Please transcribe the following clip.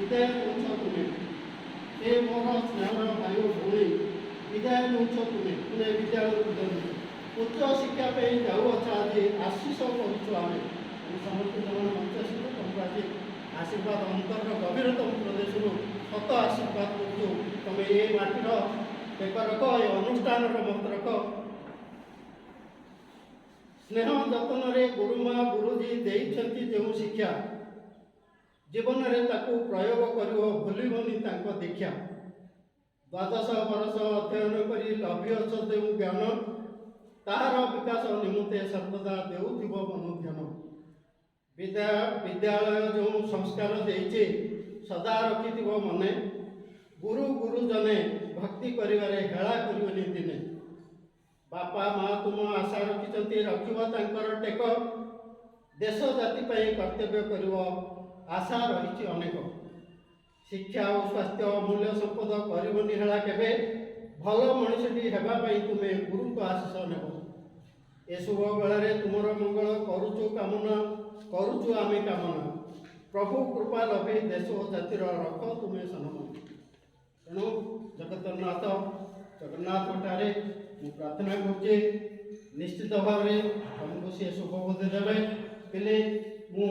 ବିଦାୟ ନେଉଛ ତୁମେ। ଏ ମୋର ସ୍ନେହର ଭାଇ ଓ ଭଉଣୀ, ବିଦାୟ ନେଉଛ ତୁମେ। ପୁଣି ବିଦ୍ୟାଳୟକୁ ବିଦାୟ ଉଚ୍ଚ ଶିକ୍ଷା ପାଇଁ ଯାଉଅଛ। ଆଜି ଆଶିଷ କରୁଛୁ ଆମେ ସମସ୍ତେ ଯେଉଁମାନେ ମଞ୍ଚ ଆସିବେ ତୁମକୁ ଆଜି ଆଶୀର୍ବାଦ ଅନ୍ତରର ଗଭୀରତମ ପ୍ରଦେଶରୁ ସତ ଆଶୀର୍ବାଦ କରୁଛୁ। ତୁମେ ଏ ମାଟିର ବେକରକ, ଏ ଅନୁଷ୍ଠାନର ମନ୍ତ୍ରକ। ସ୍ନେହ ଯତ୍ନରେ ଗୁରୁମା ଗୁରୁଜୀ ଦେଇଛନ୍ତି ଯେଉଁ ଶିକ୍ଷା, ଜୀବନରେ ତାକୁ ପ୍ରୟୋଗ କରିବ, ଭୁଲିବନି ତାଙ୍କ ଦୀକ୍ଷା। ଦ୍ୱାଦଶ ବର୍ଷ ଅଧ୍ୟୟନ କରି ଲଭିଅଛ ଯେଉଁ ଜ୍ଞାନ, ତାହାର ବିକାଶ ନିମନ୍ତେ ସର୍ବଦା ଦେଉଥିବ ମନୋଧ୍ୟାନ। ବିଦ୍ୟାଳୟ ଯେଉଁ ସଂସ୍କାର ଦେଇଛି ସଦା ରଖିଥିବ ମନେ, ଗୁରୁ ଗୁରୁଜନେ ଭକ୍ତି କରିବାରେ ହେଳା କରିବନି ଦିନେ। ବାପା ମା ତୁମ ଆଶା ରଖିଛନ୍ତି, ରଖିବ ତାଙ୍କର ଟେକ। ଦେଶ ଜାତି ପାଇଁ କର୍ତ୍ତବ୍ୟ କରିବ, ଆଶା ରହିଛି ଅନେକ। ଶିକ୍ଷା ଓ ସ୍ୱାସ୍ଥ୍ୟ ଅମୂଲ୍ୟ ସମ୍ପଦ, କରିବନି ହେଳା କେବେ। ଭଲ ମଣିଷଟି ହେବା ପାଇଁ ତୁମେ ଗୁରୁଙ୍କ ଆଶୀଷ ନେବ। ଏ ଶୁଭ ବେଳାରେ ତୁମର ମଙ୍ଗଳ କରୁଛୁ ଆମେ କାମନା। ପ୍ରଭୁ କୃପା ଲଭି ଦେଶ ଓ ଜାତିର ରଖ ତୁମେ ସନମାନ। ତେଣୁ ଜଗନ୍ନାଥଠାରେ ମୁଁ ପ୍ରାର୍ଥନା କରୁଛି, ନିଶ୍ଚିତ ଭାବରେ ତୁମକୁ ସେ ଶୁଭ ବୁଦ୍ଧି ଦେବେ। ପିଲେ ମୁଁ